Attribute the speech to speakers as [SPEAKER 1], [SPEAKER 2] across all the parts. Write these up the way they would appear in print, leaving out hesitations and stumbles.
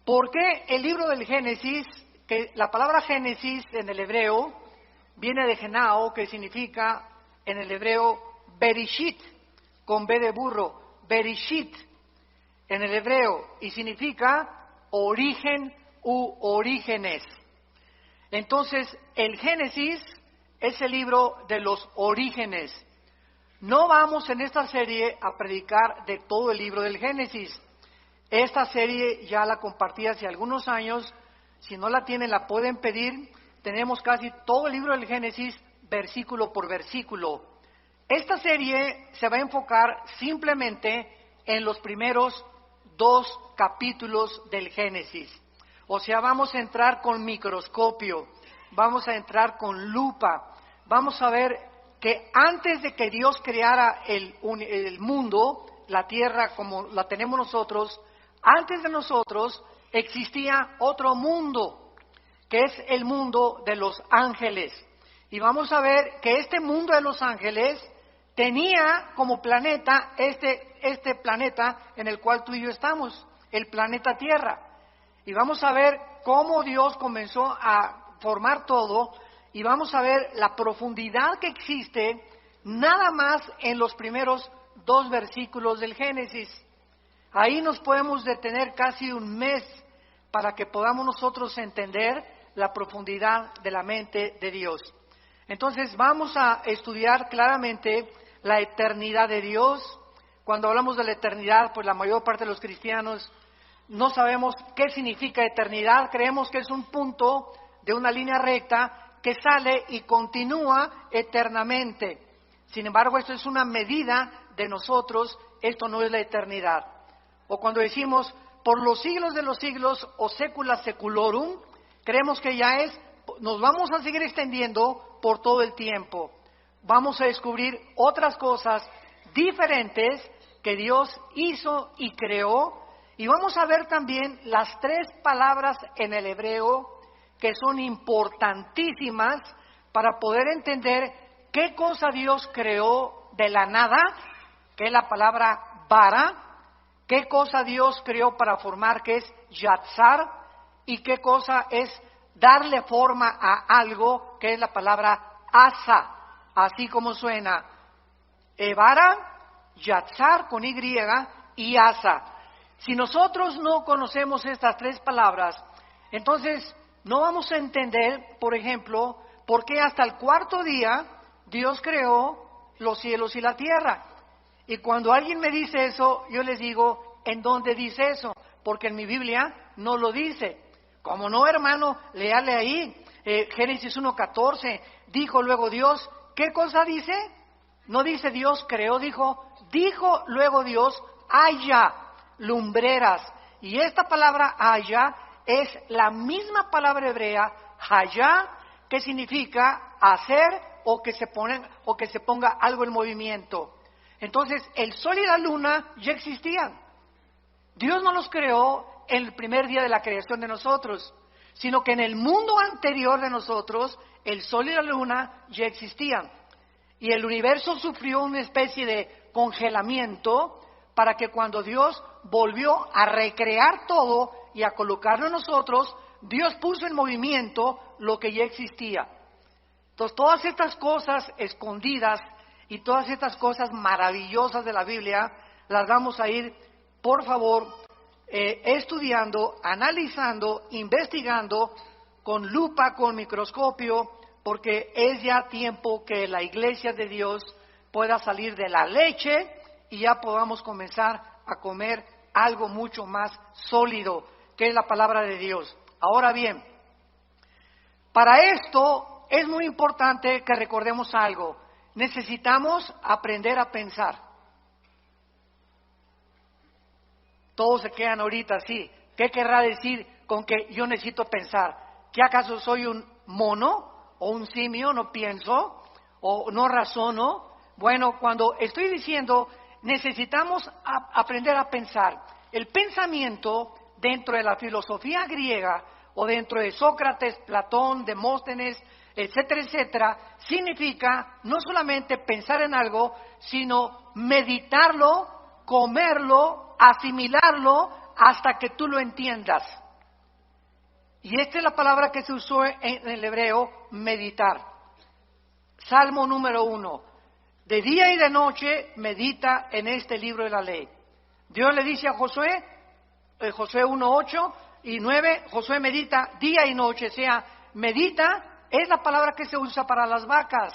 [SPEAKER 1] ¿Por qué el libro del Génesis, que la palabra Génesis en el hebreo viene de Genao, que significa en el hebreo Berishit, con B de burro, Berishit en el hebreo, y significa origen u orígenes? Entonces, el Génesis es el libro de los orígenes. No vamos en esta serie a predicar de todo el libro del Génesis. Esta serie ya la compartí hace algunos años. Si no la tienen, la pueden pedir. Tenemos casi todo el libro del Génesis, versículo por versículo. Esta serie se va a enfocar simplemente en los primeros 2 capítulos del Génesis. O sea, vamos a entrar con microscopio, vamos a entrar con lupa, vamos a ver que antes de que Dios creara el mundo, la tierra como la tenemos nosotros, antes de nosotros existía otro mundo, que es el mundo de los ángeles. Y vamos a ver que este mundo de los ángeles tenía como planeta este planeta en el cual tú y yo estamos, el planeta Tierra. Y vamos a ver cómo Dios comenzó a formar todo, y vamos a ver la profundidad que existe nada más en los primeros 2 versículos del Génesis. Ahí nos podemos detener casi un mes para que podamos nosotros entender la profundidad de la mente de Dios. Entonces vamos a estudiar claramente la eternidad de Dios. Cuando hablamos de la eternidad, pues la mayor parte de los cristianos no sabemos qué significa eternidad. Creemos que es un punto de una línea recta que sale y continúa eternamente. Sin embargo, esto es una medida de nosotros, esto no es la eternidad. O cuando decimos por los siglos de los siglos o secula seculorum, creemos que ya nos vamos a seguir extendiendo por todo el tiempo. Vamos a descubrir otras cosas diferentes que Dios hizo y creó, y vamos a ver también las 3 palabras en el hebreo que son importantísimas para poder entender qué cosa Dios creó de la nada, que es la palabra bara, qué cosa Dios creó para formar, que es yatzar, y qué cosa es darle forma a algo, que es la palabra asa, así como suena, bara, yatzar con Y y asa. Si nosotros no conocemos estas 3 palabras, entonces no vamos a entender, por ejemplo, por qué hasta el 4.º día Dios creó los cielos y la tierra. Y cuando alguien me dice eso, yo les digo, ¿en dónde dice eso? Porque en mi Biblia no lo dice. Como no, hermano, léale ahí, Génesis 1.14, dijo luego Dios, ¿qué cosa dice? No dice Dios creó, dijo luego Dios, haya lumbreras. Y esta palabra haya es la misma palabra hebrea, hayá, que significa hacer o que se ponga algo en movimiento. Entonces, el sol y la luna ya existían. Dios no los creó en el primer día de la creación de nosotros, sino que en el mundo anterior de nosotros, el sol y la luna ya existían. Y el universo sufrió una especie de congelamiento para que cuando Dios volvió a recrear todo y a colocarlo en nosotros, Dios puso en movimiento lo que ya existía. Entonces, todas estas cosas escondidas y todas estas cosas maravillosas de la Biblia, las vamos a ir, por favor, estudiando, analizando, investigando, con lupa, con microscopio, porque es ya tiempo que la iglesia de Dios pueda salir de la leche y ya podamos comenzar a comer algo mucho más sólido, que es la palabra de Dios. Ahora bien, para esto es muy importante que recordemos algo. Necesitamos aprender a pensar. Todos se quedan ahorita así. ¿Qué querrá decir con que yo necesito pensar? ¿Que acaso soy un mono o un simio? ¿No pienso o no razono? Bueno, cuando estoy diciendo necesitamos aprender a pensar, el pensamiento dentro de la filosofía griega o dentro de Sócrates, Platón, Demóstenes, etcétera, etcétera, significa no solamente pensar en algo, sino meditarlo, comerlo, asimilarlo hasta que tú lo entiendas. Y esta es la palabra que se usó en el hebreo, meditar. Salmo número 1. De día y de noche medita en este libro de la ley. Dios le dice a Josué, Josué 1, 8 y 9, Josué medita día y noche, o sea, medita es la palabra que se usa para las vacas.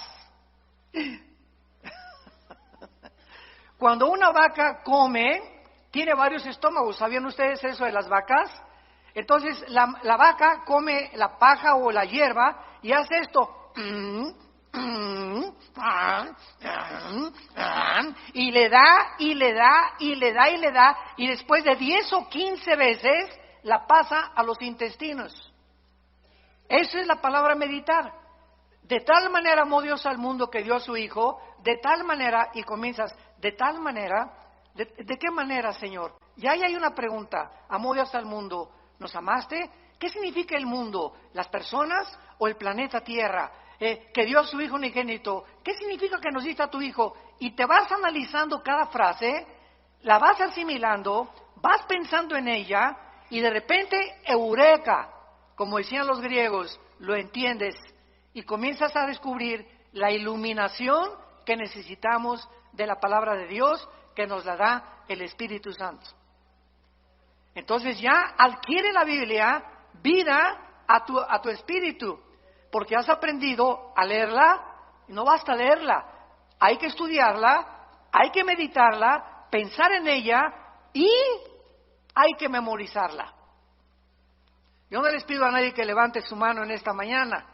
[SPEAKER 1] Cuando una vaca come, tiene varios estómagos. ¿Sabían ustedes eso de las vacas? Entonces la vaca come la paja o la hierba y hace esto. Y le da, y le da, y le da, y le da, y después de 10 o 15 veces la pasa a los intestinos. Eso es la palabra meditar. De tal manera amó Dios al mundo que dio a su Hijo, de tal manera, y comienzas, de tal manera, ¿de qué manera, Señor? Ya ahí hay una pregunta, amó Dios al mundo, ¿nos amaste? ¿Qué significa el mundo? ¿Las personas o el planeta Tierra? Que dio a su Hijo unigénito, ¿qué significa que nos diste a tu Hijo? Y te vas analizando cada frase, la vas asimilando, vas pensando en ella, y de repente, eureka, como decían los griegos, lo entiendes, y comienzas a descubrir la iluminación que necesitamos de la palabra de Dios, que nos la da el Espíritu Santo. Entonces ya adquiere la Biblia vida a tu espíritu, porque has aprendido a leerla, y no basta leerla, hay que estudiarla, hay que meditarla, pensar en ella y hay que memorizarla. Yo no les pido a nadie que levante su mano en esta mañana,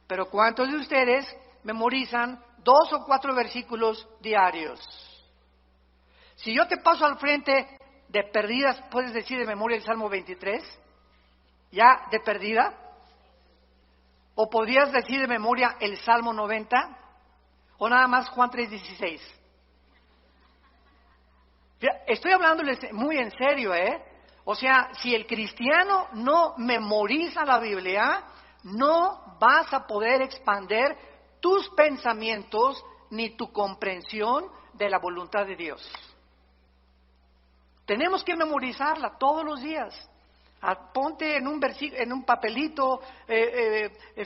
[SPEAKER 1] pero ¿cuántos de ustedes memorizan 2 o 4 versículos diarios? Si yo te paso al frente de perdidas, ¿puedes decir de memoria el Salmo 23? ¿Ya de perdida? ¿O podrías decir de memoria el Salmo 90? ¿O nada más Juan 3:16? Estoy hablándoles muy en serio, ¿eh? O sea, si el cristiano no memoriza la Biblia, no vas a poder expander tus pensamientos ni tu comprensión de la voluntad de Dios. Tenemos que memorizarla todos los días. Ponte en un papelito,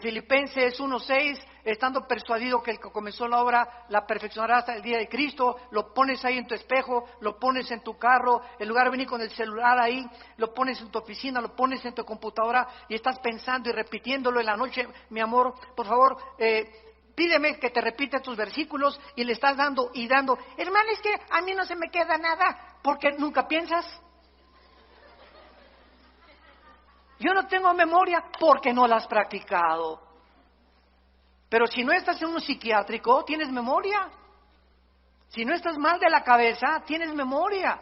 [SPEAKER 1] Filipenses 1:6, estando persuadido que el que comenzó la obra la perfeccionará hasta el día de Cristo. Lo pones ahí en tu espejo, lo pones en tu carro, en lugar de venir con el celular ahí, lo pones en tu oficina, lo pones en tu computadora y estás pensando y repitiéndolo en la noche. Mi amor, por favor, pídeme que te repita tus versículos, y le estás dando y dando. Hermano, es que a mí no se me queda nada, porque nunca piensas. Yo no tengo memoria porque no la has practicado. Pero si no estás en un psiquiátrico, tienes memoria. Si no estás mal de la cabeza, tienes memoria.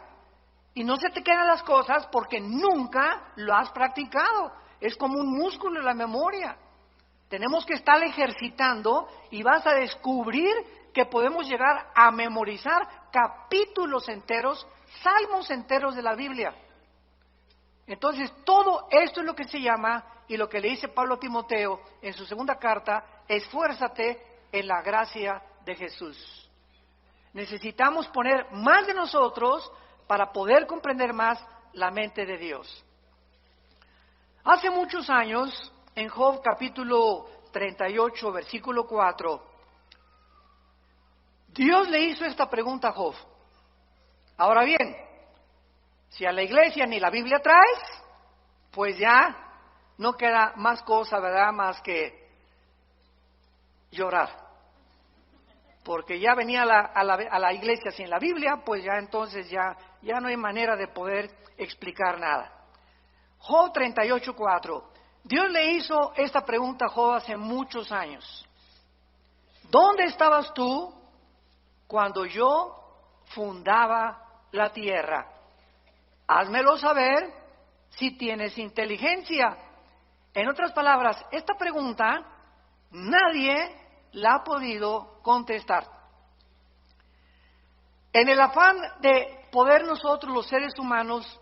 [SPEAKER 1] Y no se te quedan las cosas porque nunca lo has practicado. Es como un músculo la memoria. Tenemos que estar ejercitando y vas a descubrir que podemos llegar a memorizar capítulos enteros, salmos enteros de la Biblia. Entonces, todo esto es lo que se llama, y lo que le dice Pablo a Timoteo en su segunda carta, esfuérzate en la gracia de Jesús. Necesitamos poner más de nosotros para poder comprender más la mente de Dios. Hace muchos años, en Job capítulo 38, versículo 4, Dios le hizo esta pregunta a Job. Ahora bien, si a la iglesia ni la Biblia traes, pues ya no queda más cosa, ¿verdad?, más que llorar. Porque ya venía a la iglesia sin la Biblia, pues ya entonces ya no hay manera de poder explicar nada. Job 38:4. Dios le hizo esta pregunta a Job hace muchos años. ¿Dónde estabas tú cuando yo fundaba la tierra? Házmelo saber si tienes inteligencia. En otras palabras, esta pregunta nadie la ha podido contestar. En el afán de poder nosotros, los seres humanos,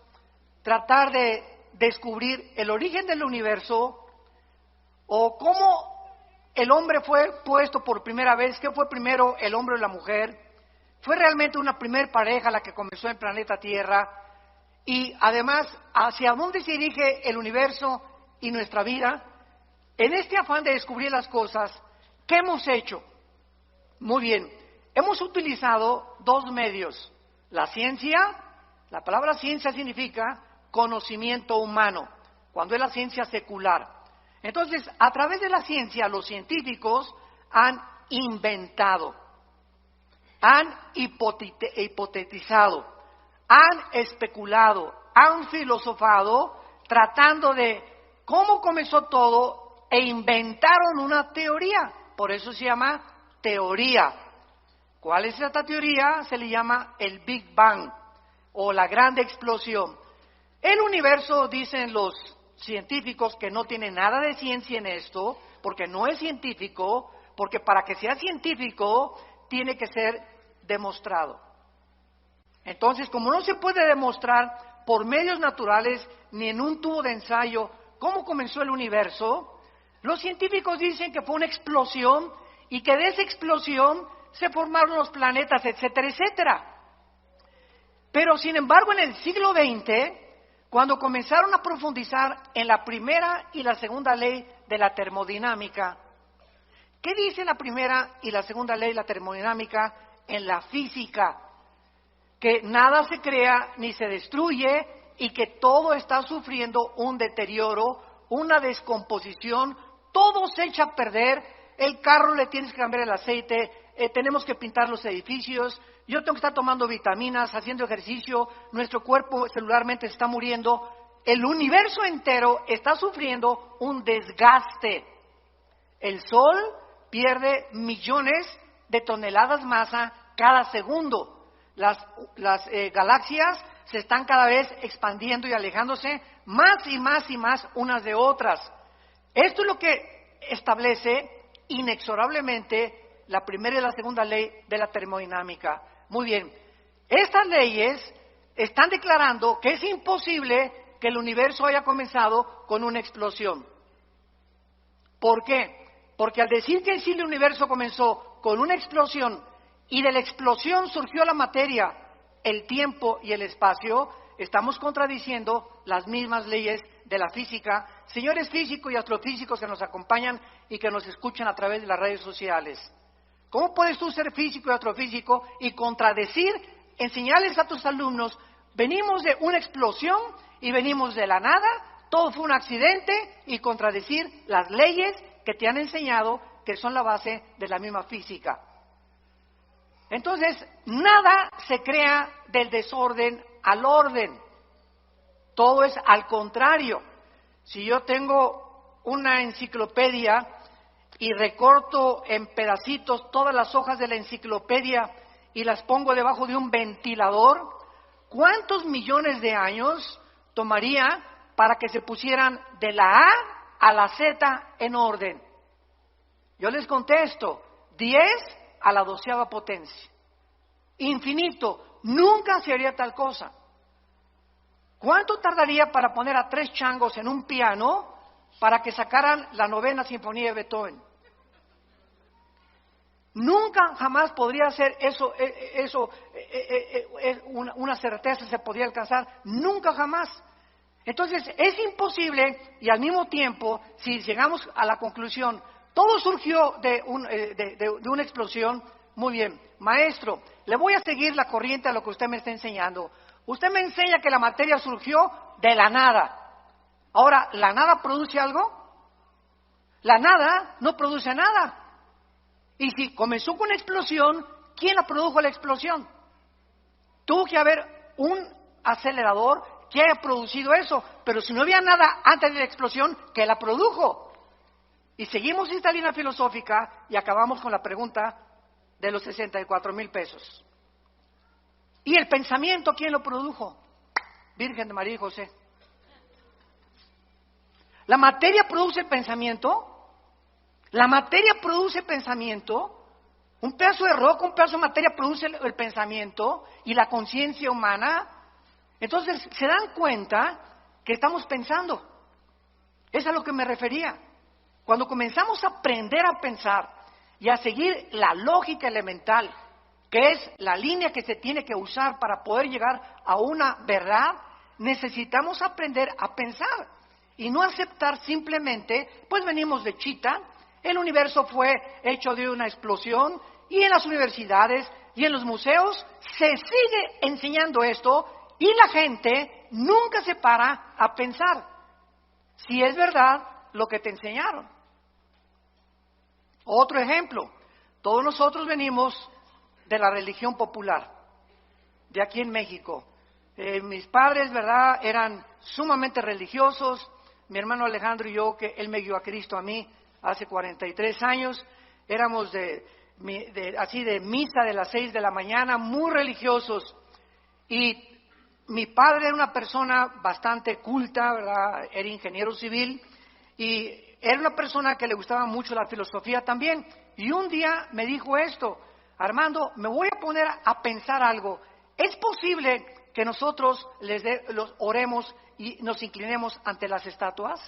[SPEAKER 1] tratar de descubrir el origen del universo, o cómo el hombre fue puesto por primera vez, qué fue primero, el hombre o la mujer, fue realmente una primer pareja la que comenzó en el planeta Tierra, y además, hacia dónde se dirige el universo y nuestra vida, en este afán de descubrir las cosas, ¿qué hemos hecho? Muy bien, hemos utilizado dos medios. La ciencia, la palabra ciencia significa conocimiento humano, cuando es la ciencia secular. Entonces, a través de la ciencia, los científicos han inventado, han hipotetizado, han especulado, han filosofado, tratando de cómo comenzó todo e inventaron una teoría. Por eso se llama teoría. ¿Cuál es esta teoría? Se le llama el Big Bang o la gran explosión. El universo, dicen los científicos, que no tiene nada de ciencia en esto, porque no es científico, porque para que sea científico tiene que ser demostrado. Entonces, como no se puede demostrar por medios naturales ni en un tubo de ensayo cómo comenzó el universo, los científicos dicen que fue una explosión y que de esa explosión se formaron los planetas, etcétera, etcétera. Pero, sin embargo, en el siglo XX, cuando comenzaron a profundizar en la primera y la segunda ley de la termodinámica, ¿qué dice la primera y la segunda ley de la termodinámica en la física? Que nada se crea ni se destruye y que todo está sufriendo un deterioro, una descomposición, todo se echa a perder, el carro le tienes que cambiar el aceite, tenemos que pintar los edificios, yo tengo que estar tomando vitaminas, haciendo ejercicio, nuestro cuerpo celularmente está muriendo, el universo entero está sufriendo un desgaste. El Sol pierde millones de toneladas masa cada segundo. Las galaxias se están cada vez expandiendo y alejándose más y más y más unas de otras. Esto es lo que establece inexorablemente la primera y la segunda ley de la termodinámica. Muy bien, estas leyes están declarando que es imposible que el universo haya comenzado con una explosión. ¿Por qué? Porque al decir que sí el universo comenzó con una explosión y de la explosión surgió la materia, el tiempo y el espacio, estamos contradiciendo las mismas leyes de la física. Señores físicos y astrofísicos que nos acompañan y que nos escuchan a través de las redes sociales, ¿cómo puedes tú ser físico y astrofísico y contradecir, enseñarles a tus alumnos, venimos de una explosión y venimos de la nada, todo fue un accidente, y contradecir las leyes que te han enseñado que son la base de la misma física? Entonces, nada se crea del desorden al orden. Todo es al contrario. Si yo tengo una enciclopedia y recorto en pedacitos todas las hojas de la enciclopedia y las pongo debajo de un ventilador, ¿cuántos millones de años tomaría para que se pusieran de la A a la Z en orden? Yo les contesto, 10 a la 12ª potencia. Infinito, nunca se haría tal cosa. ¿Cuánto tardaría para poner a 3 changos en un piano para que sacaran la 9ª sinfonía de Beethoven? Nunca jamás podría ser eso, una certeza se podría alcanzar, nunca jamás. Entonces es imposible, y al mismo tiempo, si llegamos a la conclusión, todo surgió de una explosión. Muy bien, maestro, le voy a seguir la corriente a lo que usted me está enseñando. Usted me enseña que la materia surgió de la nada. Ahora, ¿la nada produce algo? La nada no produce nada. Y si comenzó con una explosión, ¿quién la produjo la explosión? Tuvo que haber un acelerador que haya producido eso, pero si no había nada antes de la explosión, ¿qué la produjo? Y seguimos esta línea filosófica y acabamos con la pregunta de los 64,000 pesos. ¿Y el pensamiento quién lo produjo? Virgen de María y José. ¿La materia produce pensamiento? La materia produce pensamiento. Un pedazo de roca, un pedazo de materia produce el pensamiento y la conciencia humana. Entonces, ¿se dan cuenta que estamos pensando? Es a lo que me refería. Cuando comenzamos a aprender a pensar y a seguir la lógica elemental, que es la línea que se tiene que usar para poder llegar a una verdad, necesitamos aprender a pensar. y no aceptar simplemente, pues venimos de chita, el universo fue hecho de una explosión, y en las universidades y en los museos se sigue enseñando esto, y la gente nunca se para a pensar si es verdad lo que te enseñaron. Otro ejemplo, todos nosotros venimos de la religión popular, de aquí en México. Mis padres, ¿verdad?, eran sumamente religiosos. Mi hermano Alejandro y yo, que él me guió a Cristo a mí hace 43 años, éramos así de misa de las 6 de la mañana, muy religiosos. Y mi padre era una persona bastante culta, ¿verdad?, era ingeniero civil, y era una persona que le gustaba mucho la filosofía también. Y un día me dijo esto: Armando, me voy a poner a pensar algo. ¿Es posible que nosotros los oremos y nos inclinemos ante las estatuas?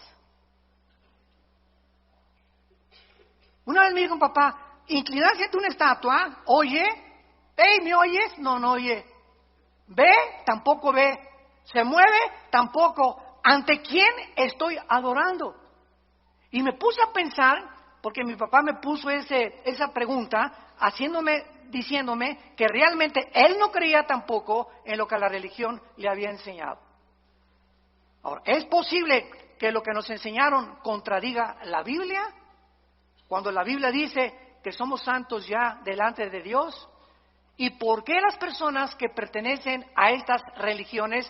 [SPEAKER 1] Una vez me dijo un papá, inclinarse ante una estatua, oye, hey, ¿me oyes? No, no oye. ¿Ve? Tampoco ve. ¿Se mueve? Tampoco. ¿Ante quién estoy adorando? Y me puse a pensar, porque mi papá me puso esa pregunta, diciéndome que realmente él no creía tampoco en lo que la religión le había enseñado. Ahora, ¿es posible que lo que nos enseñaron contradiga la Biblia? Cuando la Biblia dice que somos santos ya delante de Dios. ¿Y por qué las personas que pertenecen a estas religiones,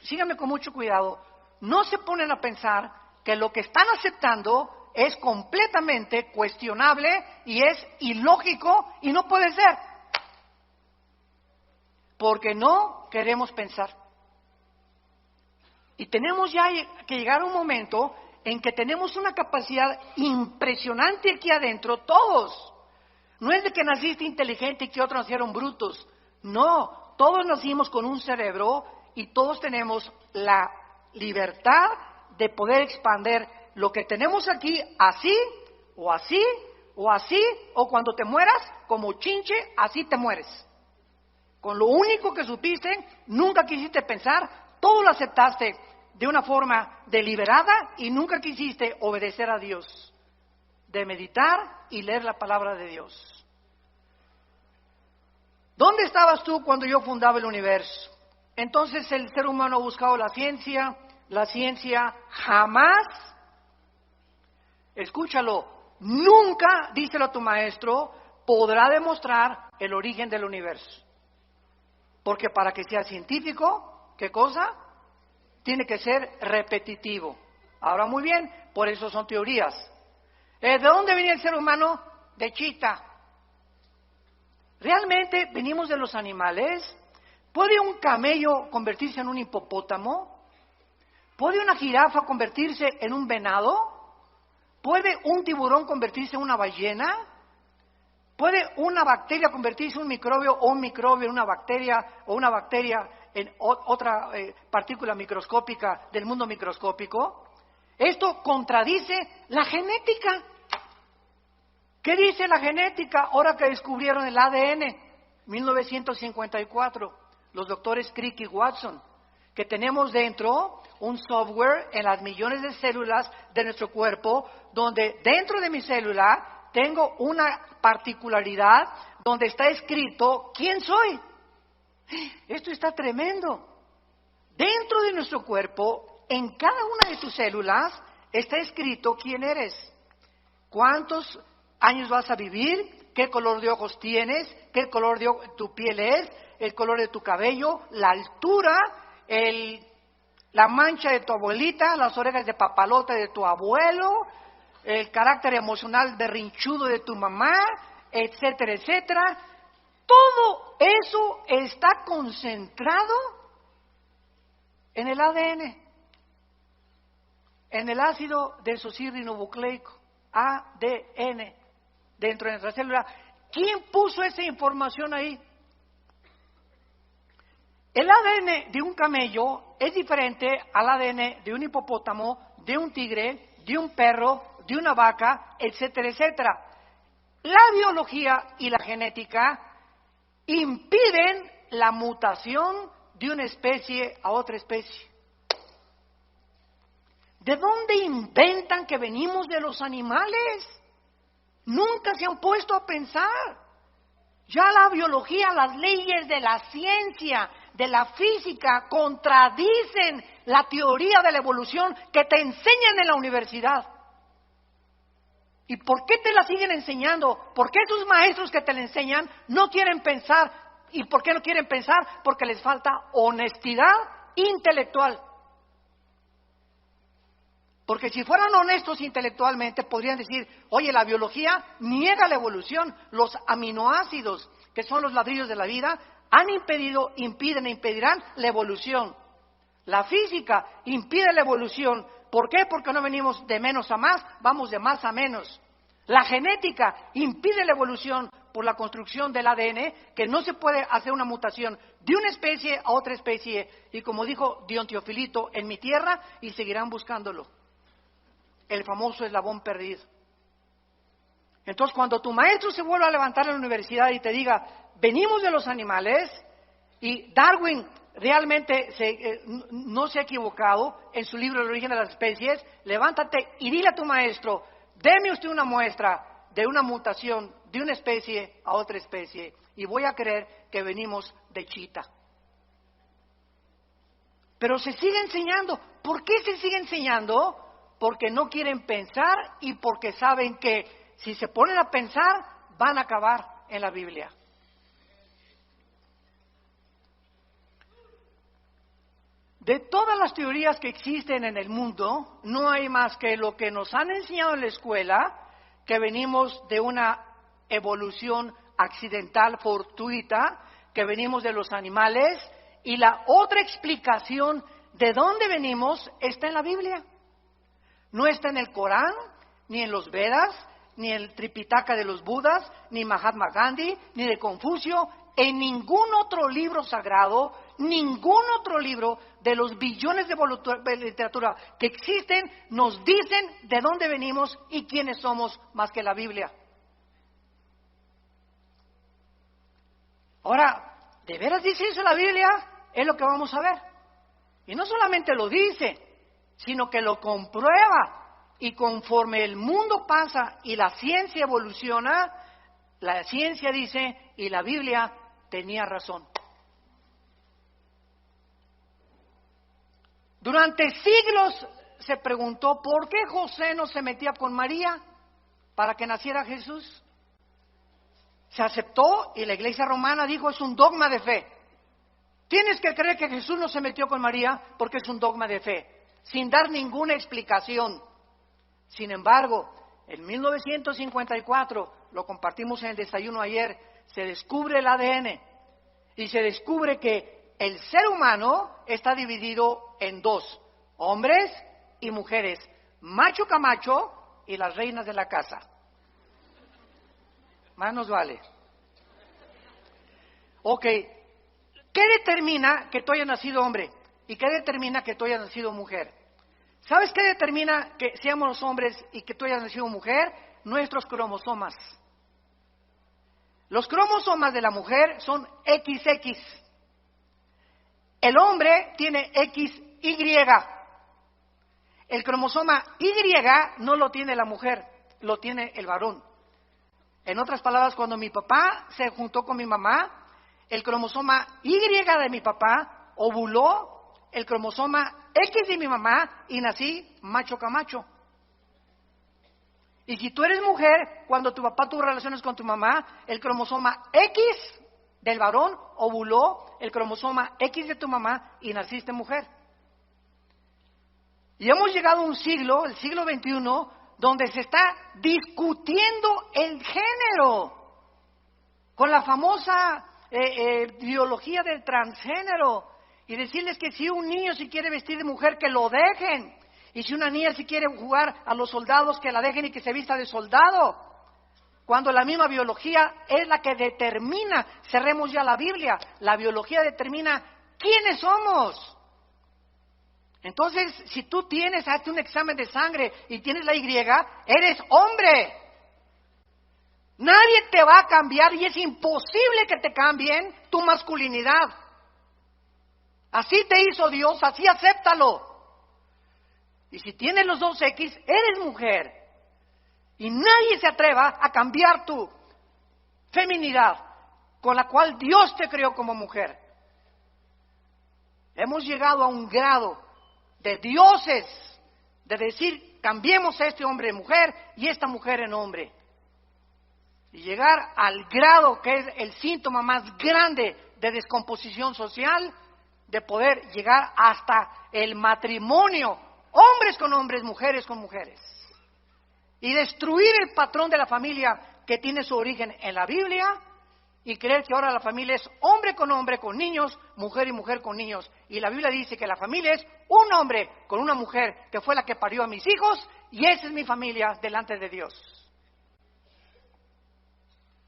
[SPEAKER 1] síganme con mucho cuidado, no se ponen a pensar que lo que están aceptando es completamente cuestionable y es ilógico y no puede ser? Porque no queremos pensar. Y tenemos ya que llegar a un momento en que tenemos una capacidad impresionante aquí adentro, todos. No es de que naciste inteligente y que otros nacieron brutos. No, todos nacimos con un cerebro y todos tenemos la libertad de poder expandir lo que tenemos aquí así, o así, o así, o cuando te mueras, como chinche, así te mueres. Con lo único que supiste, nunca quisiste pensar, todo lo aceptaste de una forma deliberada y nunca quisiste obedecer a Dios, de meditar y leer la palabra de Dios. ¿Dónde estabas tú cuando yo fundaba el universo? Entonces el ser humano ha buscado la ciencia jamás, escúchalo, nunca, díselo a tu maestro, podrá demostrar el origen del universo. Porque para que sea científico, ¿qué cosa? Tiene que ser repetitivo. Ahora muy bien, por eso son teorías. ¿De dónde venía el ser humano? De chita. ¿Realmente venimos de los animales? ¿Puede un camello convertirse en un hipopótamo? ¿Puede una jirafa convertirse en un venado? ¿Puede un tiburón convertirse en una ballena? ¿Puede una bacteria convertirse en un microbio o un microbio en una bacteria o una bacteria en otra partícula microscópica del mundo microscópico? Esto contradice la genética. ¿Qué dice la genética ahora que descubrieron el ADN? 1954, los doctores Crick y Watson, que tenemos dentro un software en las millones de células de nuestro cuerpo, donde dentro de mi célula tengo una particularidad donde está escrito quién soy. Esto está tremendo. Dentro de nuestro cuerpo, en cada una de tus células, está escrito quién eres, cuántos años vas a vivir, qué color de ojos tienes, qué color de tu piel es, el color de tu cabello, la altura, la mancha de tu abuelita, las orejas de papalote de tu abuelo, el carácter emocional berrinchudo de tu mamá, etcétera, etcétera. Todo eso está concentrado en el ADN, en el ácido desoxirribonucleico, ADN, dentro de nuestra célula. ¿Quién puso esa información ahí? El ADN de un camello es diferente al ADN de un hipopótamo, de un tigre, de un perro, de una vaca, etcétera, etcétera. La biología y la genética impiden la mutación de una especie a otra especie. ¿De dónde inventan que venimos de los animales? Nunca se han puesto a pensar. Ya la biología, las leyes de la ciencia, de la física, contradicen la teoría de la evolución que te enseñan en la universidad. ¿Y por qué te la siguen enseñando? ¿Por qué esos maestros que te la enseñan no quieren pensar? ¿Y por qué no quieren pensar? Porque les falta honestidad intelectual. Porque si fueran honestos intelectualmente, podrían decir, oye, la biología niega la evolución. Los aminoácidos, que son los ladrillos de la vida, han impedido, impiden e impedirán la evolución. La física impide la evolución. ¿Por qué? Porque no venimos de menos a más, vamos de más a menos. La genética impide la evolución por la construcción del ADN, que no se puede hacer una mutación de una especie a otra especie. Y como dijo Dion Teofilito, en mi tierra, y seguirán buscándolo. El famoso eslabón perdido. Entonces, cuando tu maestro se vuelva a levantar en la universidad y te diga, venimos de los animales, y Darwin realmente no se ha equivocado en su libro El origen de las especies, levántate y dile a tu maestro, deme usted una muestra de una mutación de una especie a otra especie, y voy a creer que venimos de chita. Pero se sigue enseñando. ¿Por qué se sigue enseñando? Porque no quieren pensar y porque saben que si se ponen a pensar van a acabar en la Biblia. De todas las teorías que existen en el mundo, no hay más que lo que nos han enseñado en la escuela, que venimos de una evolución accidental, fortuita, que venimos de los animales, y la otra explicación de dónde venimos está en la Biblia. No está en el Corán, ni en los Vedas, ni en el Tripitaka de los Budas, ni Mahatma Gandhi, ni de Confucio, en ningún otro libro sagrado, ningún otro libro de los billones de literatura que existen nos dicen de dónde venimos y quiénes somos más que la Biblia. Ahora, ¿de veras dice eso la Biblia? Es lo que vamos a ver. Y no solamente lo dice, sino que lo comprueba. Y conforme el mundo pasa y la ciencia evoluciona, la ciencia dice, y la Biblia tenía razón. Durante siglos se preguntó por qué José no se metía con María para que naciera Jesús. Se aceptó y la Iglesia Romana dijo, es un dogma de fe. Tienes que creer que Jesús no se metió con María porque es un dogma de fe, sin dar ninguna explicación. Sin embargo, en 1954, lo compartimos en el desayuno ayer, se descubre el ADN y se descubre que el ser humano está dividido en dos, hombres y mujeres, macho camacho y las reinas de la casa. Más nos vale. Ok, ¿qué determina que tú hayas nacido hombre? ¿Y qué determina que tú hayas nacido mujer? ¿Sabes qué determina que seamos hombres y que tú hayas nacido mujer? Nuestros cromosomas. Los cromosomas de la mujer son XX. El hombre tiene XY. El cromosoma Y no lo tiene la mujer, lo tiene el varón. En otras palabras, cuando mi papá se juntó con mi mamá, el cromosoma Y de mi papá ovuló el cromosoma X de mi mamá y nací macho camacho. Y si tú eres mujer, cuando tu papá tuvo relaciones con tu mamá, el cromosoma X del varón ovuló el cromosoma X de tu mamá y naciste mujer. Y hemos llegado a un siglo, el siglo XXI, donde se está discutiendo el género, con la famosa biología del transgénero, y decirles que si un niño se quiere vestir de mujer, que lo dejen, y si una niña se quiere jugar a los soldados, que la dejen y que se vista de soldado, cuando la misma biología es la que determina, cerremos ya la Biblia, la biología determina quiénes somos. Entonces, si tú hazte un examen de sangre y tienes la Y, eres hombre. Nadie te va a cambiar y es imposible que te cambien tu masculinidad. Así te hizo Dios, así acéptalo. Y si tienes los dos X, eres mujer. Y nadie se atreva a cambiar tu feminidad con la cual Dios te creó como mujer. Hemos llegado a un grado de dioses, de decir, cambiemos a este hombre en mujer y esta mujer en hombre. Y llegar al grado que es el síntoma más grande de descomposición social, de poder llegar hasta el matrimonio, hombres con hombres, mujeres con mujeres. Y destruir el patrón de la familia que tiene su origen en la Biblia y creer que ahora la familia es hombre, con niños, mujer y mujer con niños. Y la Biblia dice que la familia es un hombre con una mujer que fue la que parió a mis hijos y esa es mi familia delante de Dios.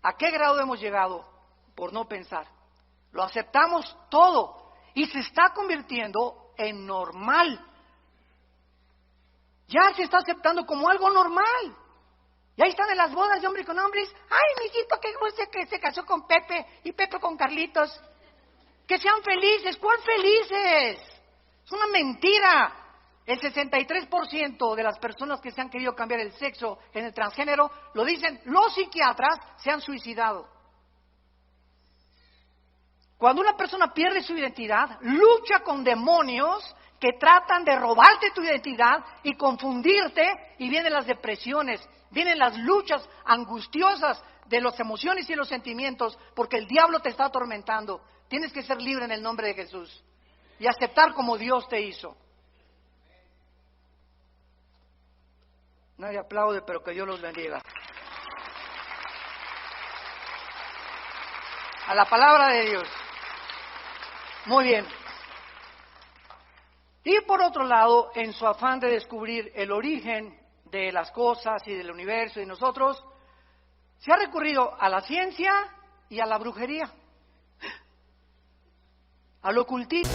[SPEAKER 1] ¿A qué grado hemos llegado por no pensar? Lo aceptamos todo y se está convirtiendo en normal. Ya se está aceptando como algo normal. Y ahí están en las bodas de hombres con hombres. Ay, mijito, que guste que se casó con Pepe y Pepe con Carlitos. Que sean felices. ¿Cuál felices? Es una mentira. El 63% de las personas que se han querido cambiar el sexo en el transgénero, lo dicen los psiquiatras, se han suicidado. Cuando una persona pierde su identidad, lucha con demonios que tratan de robarte tu identidad y confundirte, y vienen las depresiones, vienen las luchas angustiosas de las emociones y los sentimientos, porque el diablo te está atormentando. Tienes que ser libre en el nombre de Jesús y aceptar como Dios te hizo. Nadie aplaude, pero que Dios los bendiga. A la palabra de Dios. Muy bien. Y por otro lado, en su afán de descubrir el origen de las cosas y del universo y de nosotros, se ha recurrido a la ciencia y a la brujería, al ocultismo.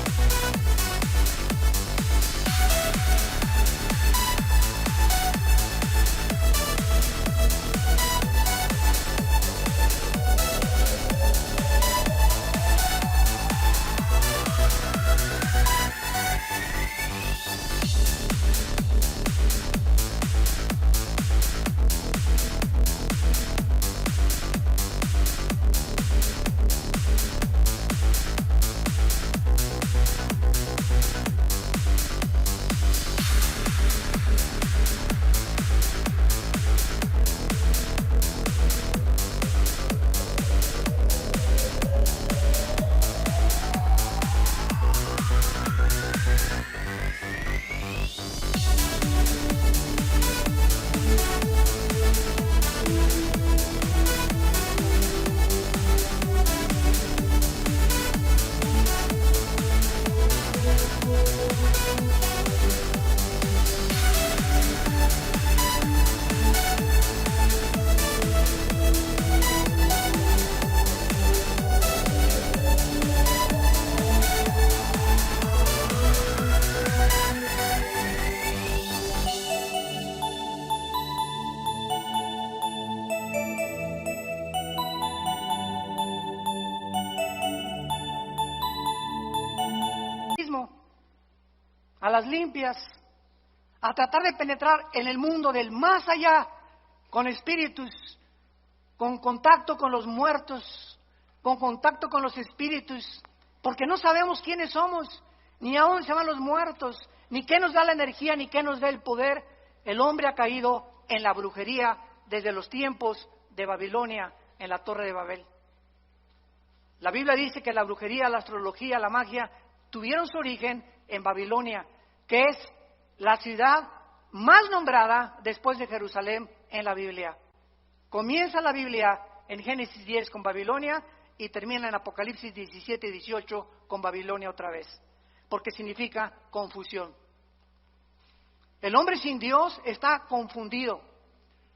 [SPEAKER 1] A las limpias, a tratar de penetrar en el mundo del más allá, con espíritus, con contacto con los muertos, con contacto con los espíritus, porque no sabemos quiénes somos, ni a dónde se van los muertos, ni qué nos da la energía, ni qué nos da el poder. El hombre ha caído en la brujería desde los tiempos de Babilonia, en la Torre de Babel. La Biblia dice que la brujería, la astrología, la magia tuvieron su origen en Babilonia, que es la ciudad más nombrada después de Jerusalén en la Biblia. Comienza la Biblia en Génesis 10 con Babilonia y termina en Apocalipsis 17 y 18 con Babilonia otra vez, porque significa confusión. El hombre sin Dios está confundido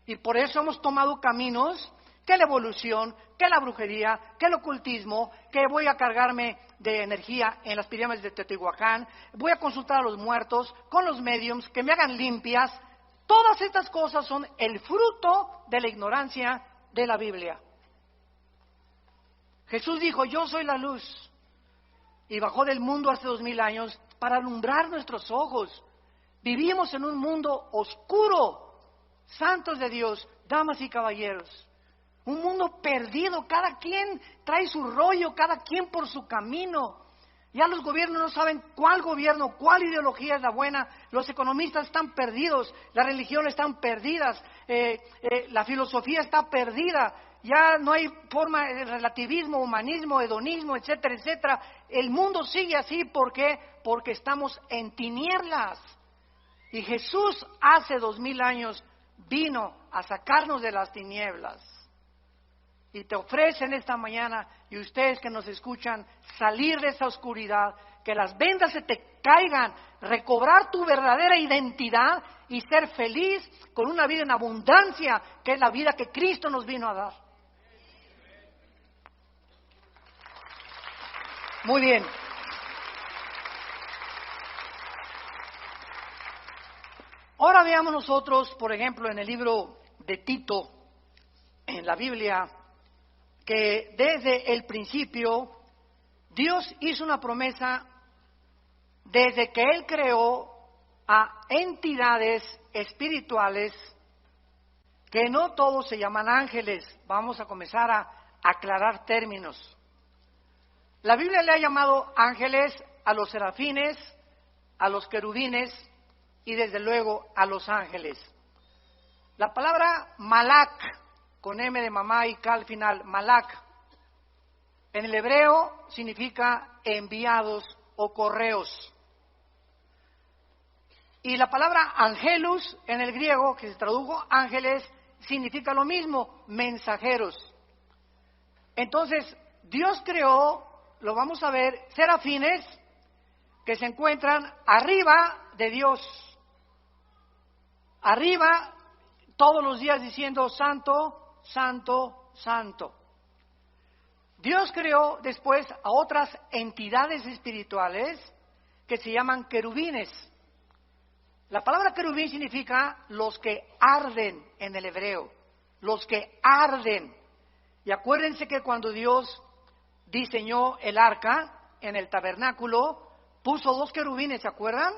[SPEAKER 1] y por eso hemos tomado caminos que la evolución, que la brujería, que el ocultismo, que voy a cargarme de energía en las pirámides de Teotihuacán, voy a consultar a los muertos, con los mediums, que me hagan limpias. Todas estas cosas son el fruto de la ignorancia de la Biblia. Jesús dijo, yo soy la luz, y bajó del mundo hace 2000 años para alumbrar nuestros ojos. Vivimos en un mundo oscuro, santos de Dios, damas y caballeros. Un mundo perdido, cada quien trae su rollo, cada quien por su camino. Ya los gobiernos no saben cuál gobierno, cuál ideología es la buena. Los economistas están perdidos, las religiones están perdidas, la filosofía está perdida. Ya no hay forma de relativismo, humanismo, hedonismo, etcétera, etcétera. El mundo sigue así, ¿por qué? Porque estamos en tinieblas. Y Jesús hace 2000 años vino a sacarnos de las tinieblas. Y te ofrecen esta mañana, y ustedes que nos escuchan, salir de esa oscuridad, que las vendas se te caigan, recobrar tu verdadera identidad y ser feliz con una vida en abundancia, que es la vida que Cristo nos vino a dar. Muy bien. Ahora veamos nosotros, por ejemplo, en el libro de Tito, en la Biblia, que desde el principio Dios hizo una promesa desde que Él creó a entidades espirituales que no todos se llaman ángeles. Vamos a comenzar a aclarar términos. La Biblia le ha llamado ángeles a los serafines, a los querubines y desde luego a los ángeles. La palabra malak, con M de mamá y K al final, malak, en el hebreo significa enviados o correos. Y la palabra angelus en el griego, que se tradujo ángeles, significa lo mismo, mensajeros. Entonces, Dios creó, lo vamos a ver, serafines que se encuentran arriba de Dios. Arriba, todos los días diciendo santo, santo, santo. Dios creó después a otras entidades espirituales que se llaman querubines. La palabra querubín significa los que arden en el hebreo, los que arden. Y acuérdense que cuando Dios diseñó el arca en el tabernáculo, puso 2 querubines, ¿se acuerdan?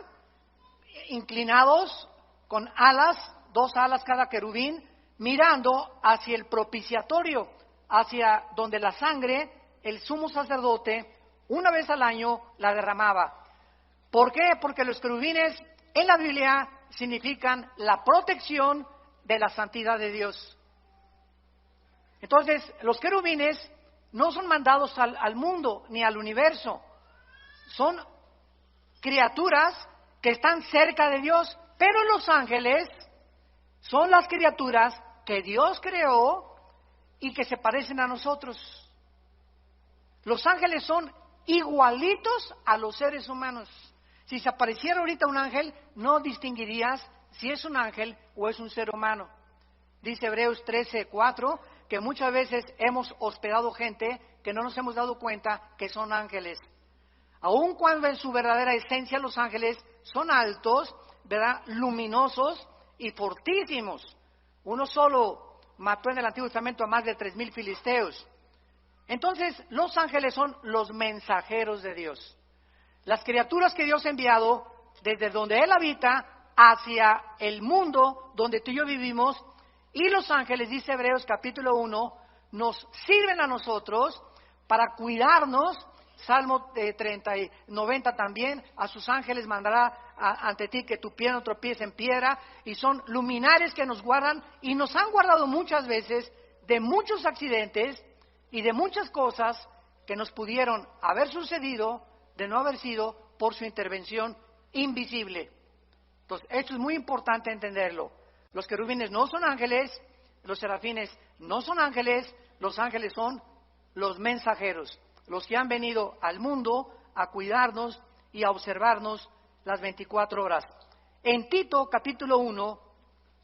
[SPEAKER 1] Inclinados con alas, 2 alas cada querubín, mirando hacia el propiciatorio, hacia donde la sangre, el sumo sacerdote, una vez al año la derramaba. ¿Por qué? Porque los querubines en la Biblia significan la protección de la santidad de Dios. Entonces, los querubines no son mandados al mundo ni al universo, son criaturas que están cerca de Dios, pero los ángeles son las criaturas que Dios creó y que se parecen a nosotros. Los ángeles son igualitos a los seres humanos. Si se apareciera ahorita un ángel, no distinguirías si es un ángel o es un ser humano. Dice Hebreos 13:4 que muchas veces hemos hospedado gente que no nos hemos dado cuenta que son ángeles. Aun cuando en su verdadera esencia los ángeles son altos, ¿verdad?, luminosos y fortísimos. Uno solo mató en el Antiguo Testamento a más de 3,000 filisteos. Entonces, los ángeles son los mensajeros de Dios. Las criaturas que Dios ha enviado desde donde Él habita hacia el mundo donde tú y yo vivimos. Y los ángeles, dice Hebreos capítulo 1, nos sirven a nosotros para cuidarnos. Salmo 90 también, a sus ángeles mandará ante ti que tu pie no tropiece en piedra, y son luminares que nos guardan y nos han guardado muchas veces de muchos accidentes y de muchas cosas que nos pudieron haber sucedido de no haber sido por su intervención invisible. Entonces, esto es muy importante entenderlo. Los querubines no son ángeles, los serafines no son ángeles, los ángeles son los mensajeros, los que han venido al mundo a cuidarnos y a observarnos las 24 horas. En Tito capítulo 1,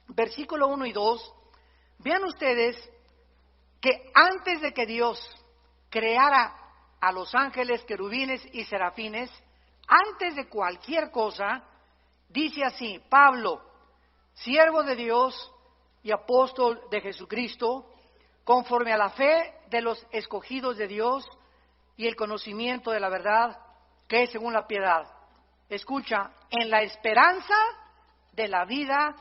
[SPEAKER 1] versículo 1 y 2, vean ustedes que antes de que Dios creara a los ángeles, querubines y serafines, antes de cualquier cosa, dice así: Pablo, siervo de Dios y apóstol de Jesucristo, conforme a la fe de los escogidos de Dios y el conocimiento de la verdad que es según la piedad. Escucha, en la esperanza de la vida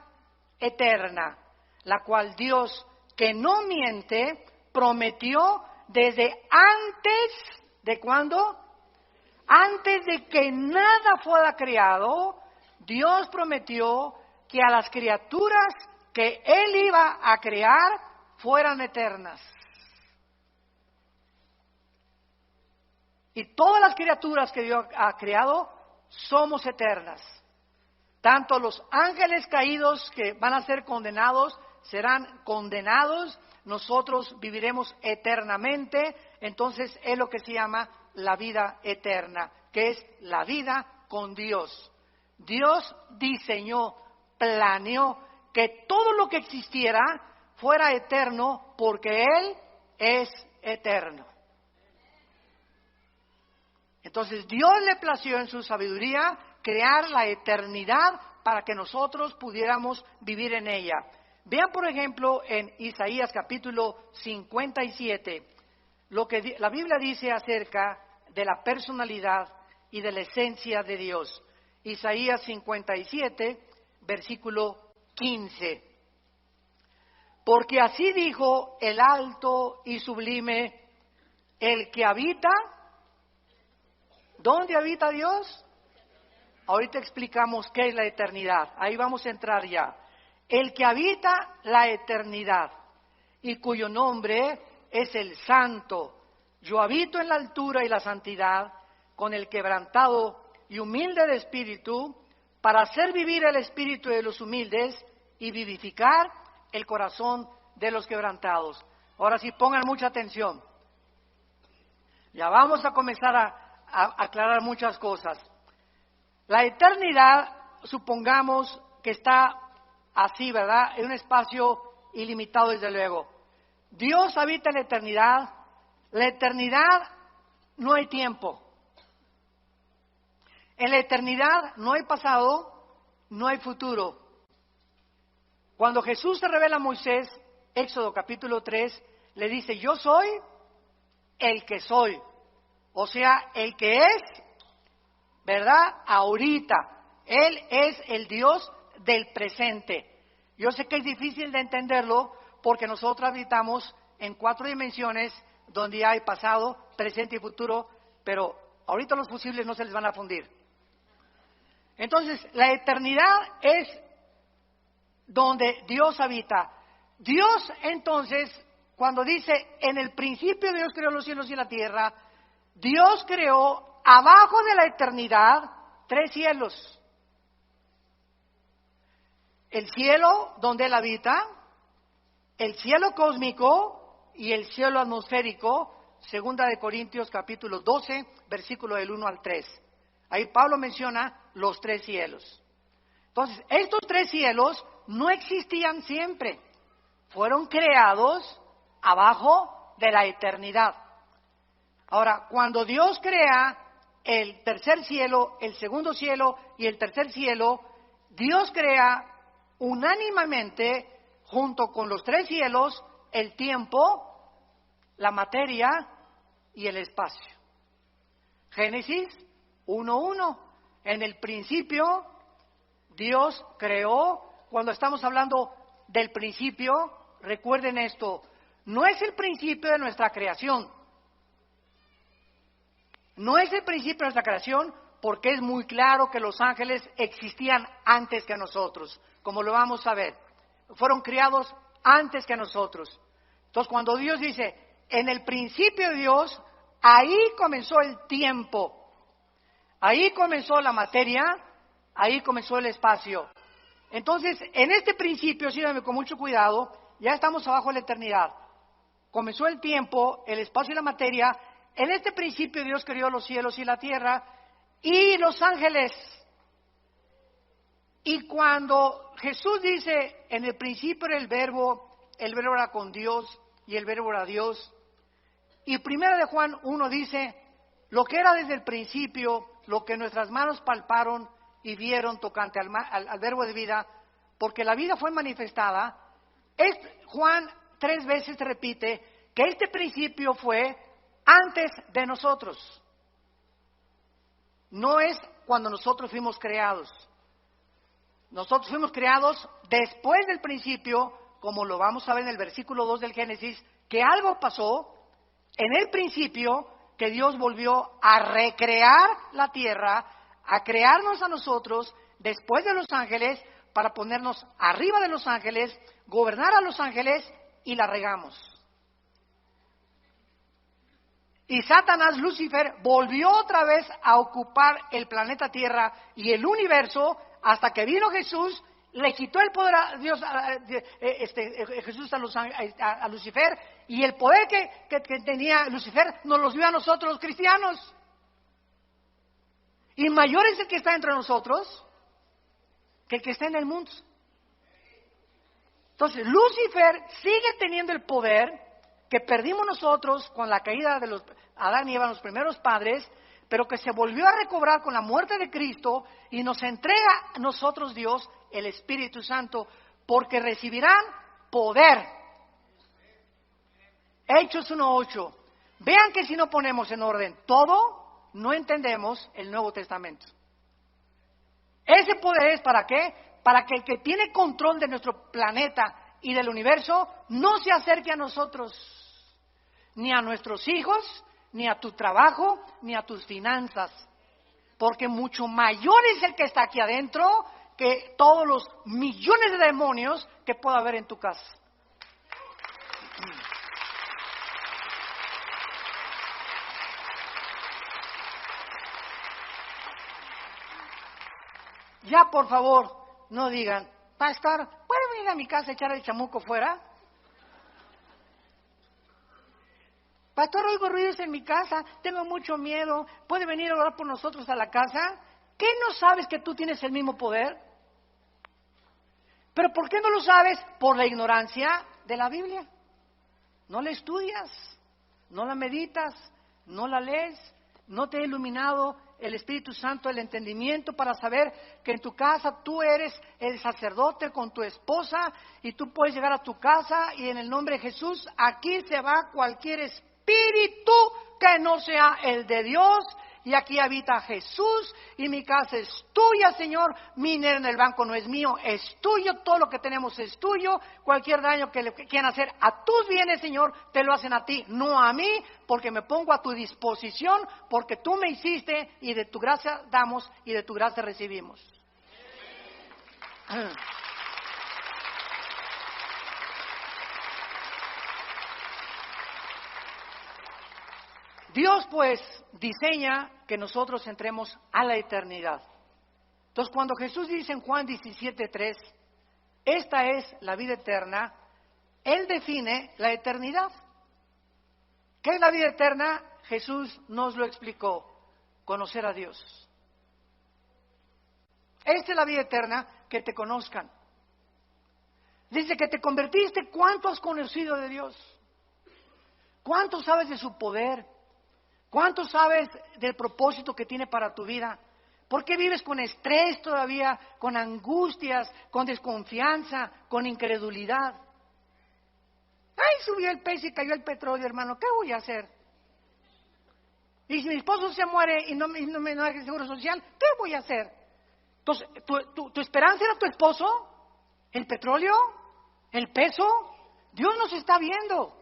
[SPEAKER 1] eterna, la cual Dios, que no miente, prometió desde antes, ¿de cuándo? Antes de que nada fuera creado, Dios prometió que a las criaturas que Él iba a crear fueran eternas. Y todas las criaturas que Dios ha creado somos eternas. Tanto los ángeles caídos que van a ser condenados serán condenados, nosotros viviremos eternamente. Entonces es lo que se llama la vida eterna, que es la vida con Dios. Dios diseñó, planeó que todo lo que existiera fuera eterno porque Él es eterno. Entonces Dios le plació en su sabiduría crear la eternidad para que nosotros pudiéramos vivir en ella. Vean, por ejemplo, en Isaías capítulo 57, lo que la Biblia dice acerca de la personalidad y de la esencia de Dios. Isaías 57, versículo 15. Porque así dijo el alto y sublime, el que habita. ¿Dónde habita Dios? Ahorita explicamos qué es la eternidad. Ahí vamos a entrar ya. El que habita la eternidad y cuyo nombre es el Santo. Yo habito en la altura y la santidad con el quebrantado y humilde de espíritu para hacer vivir el espíritu de los humildes y vivificar el corazón de los quebrantados. Ahora sí, pongan mucha atención. Ya vamos a comenzar a aclarar muchas cosas. La eternidad, supongamos que está así, ¿verdad? En un espacio ilimitado, desde luego. Dios habita en la eternidad. La eternidad no hay tiempo. En la eternidad no hay pasado, no hay futuro. Cuando Jesús se revela a Moisés, Éxodo capítulo 3, le dice, yo soy el que soy. O sea, el que es, ¿verdad? Ahorita. Él es el Dios del presente. Yo sé que es difícil de entenderlo porque nosotros habitamos en 4 dimensiones donde hay pasado, presente y futuro, pero ahorita los fusibles no se les van a fundir. Entonces, la eternidad es donde Dios habita. Dios, entonces, cuando dice, en el principio Dios creó los cielos y la tierra, Dios creó abajo de la eternidad 3 cielos. El cielo donde Él habita, el cielo cósmico y el cielo atmosférico, 2 de Corintios capítulo 12, versículo del 1 al 3. Ahí Pablo menciona los 3 cielos. Entonces, estos 3 cielos no existían siempre, fueron creados abajo de la eternidad. Ahora, cuando Dios crea el tercer cielo, el segundo cielo y el tercer cielo, Dios crea unánimemente, junto con los 3 cielos, el tiempo, la materia y el espacio. Génesis 1:1. En el principio, Dios creó. Cuando estamos hablando del principio, recuerden esto, no es el principio de nuestra creación. No es el principio de nuestra creación porque es muy claro que los ángeles existían antes que nosotros, como lo vamos a ver. Fueron creados antes que nosotros. Entonces, cuando Dios dice, en el principio de Dios, ahí comenzó el tiempo, ahí comenzó la materia, ahí comenzó el espacio. Entonces, en este principio, síganme con mucho cuidado, ya estamos abajo de la eternidad. Comenzó el tiempo, el espacio y la materia. En este principio Dios creó los cielos y la tierra y los ángeles. Y cuando Jesús dice, en el principio era el verbo era con Dios y el verbo era Dios. Y 1 de Juan 1 dice, lo que era desde el principio, lo que nuestras manos palparon y vieron tocante al verbo de vida, porque la vida fue manifestada. Juan 3 veces repite que este principio fue antes de nosotros. No es cuando nosotros fuimos creados. nosotros fuimos creados después del principio, como lo vamos a ver en el versículo 2 del Génesis, que algo pasó en el principio, que Dios volvió a recrear la tierra, a crearnos a nosotros después de los ángeles, para ponernos arriba de los ángeles, gobernar a los ángeles, y la regamos. Y Satanás, Lucifer, volvió otra vez a ocupar el planeta Tierra y el universo, hasta que vino Jesús, le quitó el poder a Dios, Jesús a Lucifer, y el poder que tenía Lucifer nos los dio a nosotros los cristianos. Y mayor es el que está entre nosotros que el que está en el mundo. Entonces, Lucifer sigue teniendo el poder que perdimos nosotros con la caída de Adán y Eva, los primeros padres, pero que se volvió a recobrar con la muerte de Cristo, y nos entrega a nosotros Dios el Espíritu Santo, porque recibirán poder. Hechos 1:8. Vean que si no ponemos en orden todo, no entendemos el Nuevo Testamento. Ese poder es ¿para qué? Para que el que tiene control de nuestro planeta y del universo no se acerque a nosotros, ni a nuestros hijos, ni a tu trabajo, ni a tus finanzas, porque mucho mayor es el que está aquí adentro que todos los millones de demonios que pueda haber en tu casa. Ya, por favor, no digan, pastor, ¿puede venir a mi casa a echar el chamuco fuera? Pastor, oigo ruidos en mi casa, tengo mucho miedo, ¿puede venir a orar por nosotros a la casa? ¿Qué no sabes que tú tienes el mismo poder? ¿Pero por qué no lo sabes? Por la ignorancia de la Biblia. No la estudias, no la meditas, no la lees, no te ha iluminado el Espíritu Santo, el entendimiento para saber que en tu casa tú eres el sacerdote con tu esposa, y tú puedes llegar a tu casa y en el nombre de Jesús, aquí se va cualquier espíritu que no sea el de Dios, y aquí habita Jesús, y mi casa es tuya, Señor, mi dinero en el banco no es mío, es tuyo, todo lo que tenemos es tuyo, cualquier daño que le quieran hacer a tus bienes, Señor, te lo hacen a ti, no a mí, porque me pongo a tu disposición, porque tú me hiciste, y de tu gracia damos, y de tu gracia recibimos. Dios pues diseña que nosotros entremos a la eternidad. Entonces cuando Jesús dice en Juan 17:3, esta es la vida eterna, Él define la eternidad. ¿Qué es la vida eterna? Jesús nos lo explicó, conocer a Dios. Esta es la vida eterna, que te conozcan. Dice que te convertiste, ¿cuánto has conocido de Dios? ¿Cuánto sabes de su poder? ¿Cuánto sabes del propósito que tiene para tu vida? ¿Por qué vives con estrés todavía, con angustias, con desconfianza, con incredulidad? ¡Ay, subió el peso y cayó el petróleo, hermano! ¿Qué voy a hacer? Y si mi esposo se muere y no me da el seguro social, ¿qué voy a hacer? Entonces, ¿tu esperanza era tu esposo? ¿El petróleo? ¿El peso? Dios nos está viendo.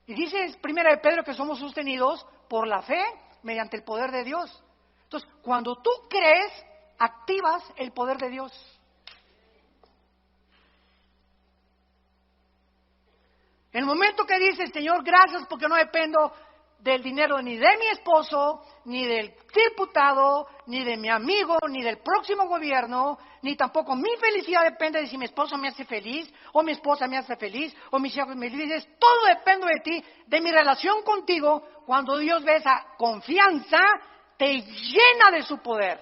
[SPEAKER 1] Y dice Primera de Pedro que somos sostenidos por la fe mediante el poder de Dios. Entonces, cuando tú crees, activas el poder de Dios. En el momento que dices, Señor, gracias porque no dependo del dinero ni de mi esposo, ni del diputado, ni de mi amigo, ni del próximo gobierno, ni tampoco mi felicidad depende de si mi esposo me hace feliz, o mi esposa me hace feliz, o mis hijos me felices, todo depende de ti, de mi relación contigo. Cuando Dios ve esa confianza, te llena de su poder.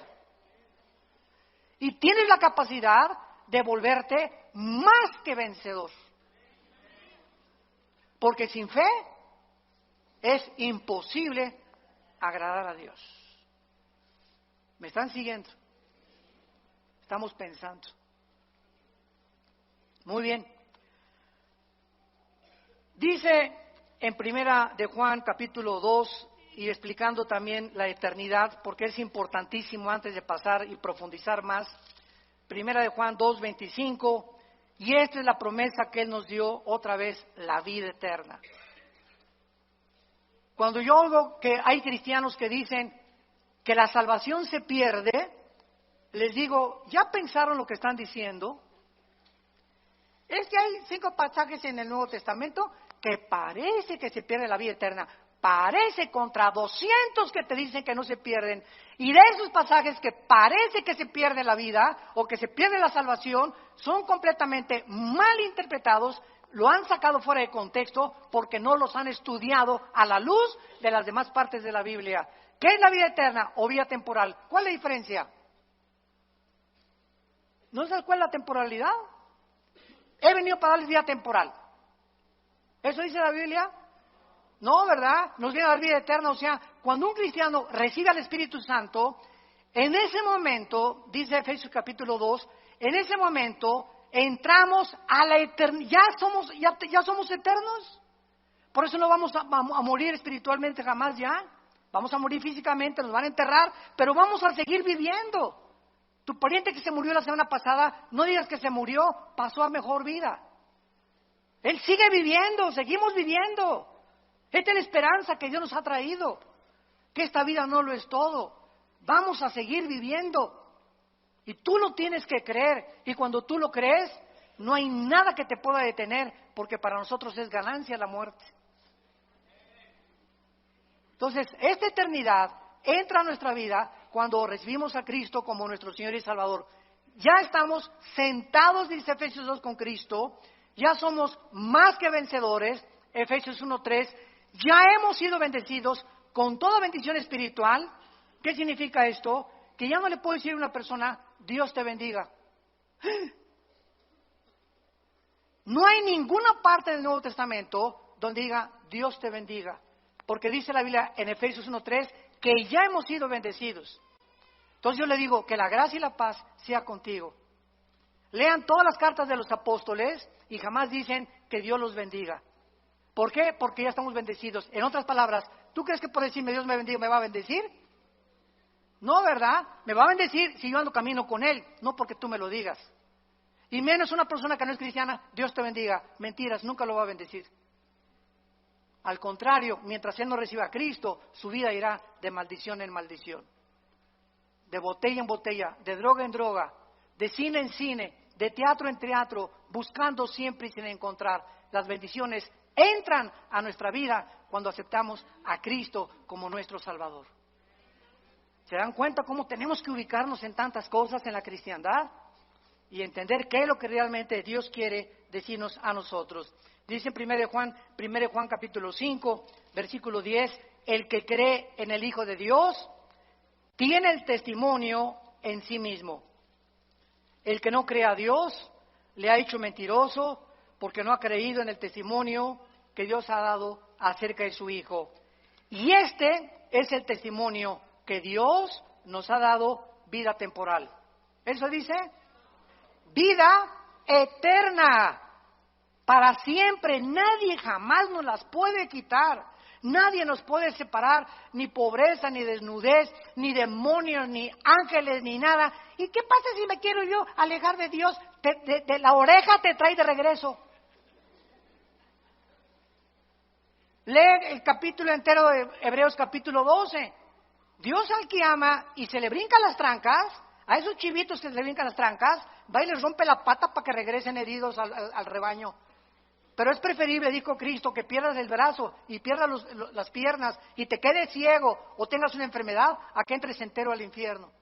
[SPEAKER 1] Y tienes la capacidad de volverte más que vencedor. Porque sin fe es imposible agradar a Dios. ¿Me están siguiendo? Estamos pensando. Muy bien. Dice en Primera de Juan, capítulo 2, y explicando también la eternidad, porque es importantísimo antes de pasar y profundizar más. Primera de Juan 2:25, y esta es la promesa que Él nos dio otra vez, la vida eterna. Cuando yo oigo que hay cristianos que dicen que la salvación se pierde, les digo, ¿ya pensaron lo que están diciendo? Es que hay 5 pasajes en el Nuevo Testamento que parece que se pierde la vida eterna. Parece contra 200 que te dicen que no se pierden. Y de esos pasajes que parece que se pierde la vida o que se pierde la salvación, son completamente mal interpretados, lo han sacado fuera de contexto porque no los han estudiado a la luz de las demás partes de la Biblia. ¿Qué es la vida eterna o vida temporal? ¿Cuál es la diferencia? ¿No sabes cuál es la temporalidad? He venido para darles vida temporal. ¿Eso dice la Biblia? No, ¿verdad? Nos viene a dar vida eterna. O sea, cuando un cristiano recibe al Espíritu Santo, en ese momento, dice Efesios capítulo 2, en ese momento entramos a la eternidad. Ya somos eternos. Por eso no vamos a morir espiritualmente jamás ya. Vamos a morir físicamente, nos van a enterrar, pero vamos a seguir viviendo. Tu pariente que se murió la semana pasada, no digas que se murió, pasó a mejor vida. Él sigue viviendo, seguimos viviendo. Esta es la esperanza que Dios nos ha traído, que esta vida no lo es todo. Vamos a seguir viviendo. Y tú lo tienes que creer. Y cuando tú lo crees, no hay nada que te pueda detener, porque para nosotros es ganancia la muerte. Entonces, esta eternidad entra a nuestra vida cuando recibimos a Cristo como nuestro Señor y Salvador. Ya estamos sentados, dice Efesios 2, con Cristo. Ya somos más que vencedores, Efesios 1:3. Ya hemos sido bendecidos con toda bendición espiritual. ¿Qué significa esto? Que ya no le puedo decir a una persona, Dios te bendiga. No hay ninguna parte del Nuevo Testamento donde diga, Dios te bendiga. Porque dice la Biblia en Efesios 1:3 que ya hemos sido bendecidos. Entonces yo le digo, que la gracia y la paz sea contigo. Lean todas las cartas de los apóstoles y jamás dicen que Dios los bendiga. ¿Por qué? Porque ya estamos bendecidos. En otras palabras, ¿tú crees que por decirme Dios me bendiga me va a bendecir? No, ¿verdad? Me va a bendecir si yo ando camino con Él, no porque tú me lo digas. Y menos una persona que no es cristiana, Dios te bendiga. Mentiras, nunca lo va a bendecir. Al contrario, mientras él no reciba a Cristo, su vida irá de maldición en maldición. De botella en botella, de droga en droga, de cine en cine, de teatro en teatro, buscando siempre y sin encontrar. Las bendiciones entran a nuestra vida cuando aceptamos a Cristo como nuestro Salvador. ¿Se dan cuenta cómo tenemos que ubicarnos en tantas cosas en la cristiandad? Y entender qué es lo que realmente Dios quiere decirnos a nosotros. Dice en 1 Juan capítulo 5, versículo 10, el que cree en el Hijo de Dios tiene el testimonio en sí mismo. El que no cree a Dios le ha hecho mentiroso porque no ha creído en el testimonio que Dios ha dado acerca de su Hijo. Y este es el testimonio que Dios nos ha dado vida temporal. ¿Eso dice? Vida eterna. Para siempre, nadie jamás nos las puede quitar, nadie nos puede separar, ni pobreza, ni desnudez, ni demonios, ni ángeles, ni nada. ¿Y qué pasa si me quiero yo alejar de Dios? De la oreja te trae de regreso. Lee el capítulo entero de Hebreos capítulo 12. Dios al que ama y se le brincan las trancas, a esos chivitos que se le brincan las trancas, va y les rompe la pata para que regresen heridos al rebaño. Pero es preferible, dijo Cristo, que pierdas el brazo y pierdas las piernas y te quedes ciego o tengas una enfermedad a que entres entero al infierno.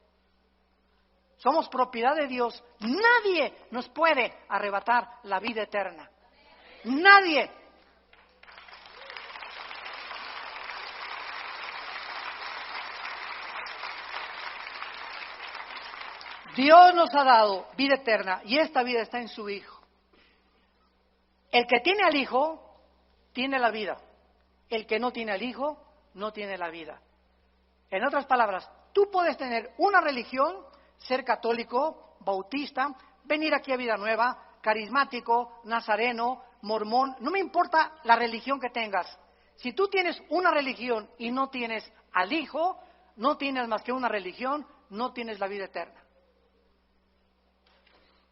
[SPEAKER 1] Somos propiedad de Dios. Nadie nos puede arrebatar la vida eterna. Nadie. Dios nos ha dado vida eterna y esta vida está en su Hijo. El que tiene al Hijo, tiene la vida. El que no tiene al Hijo, no tiene la vida. En otras palabras, tú puedes tener una religión, ser católico, bautista, venir aquí a Vida Nueva, carismático, nazareno, mormón, no me importa la religión que tengas. Si tú tienes una religión y no tienes al Hijo, no tienes más que una religión, no tienes la vida eterna.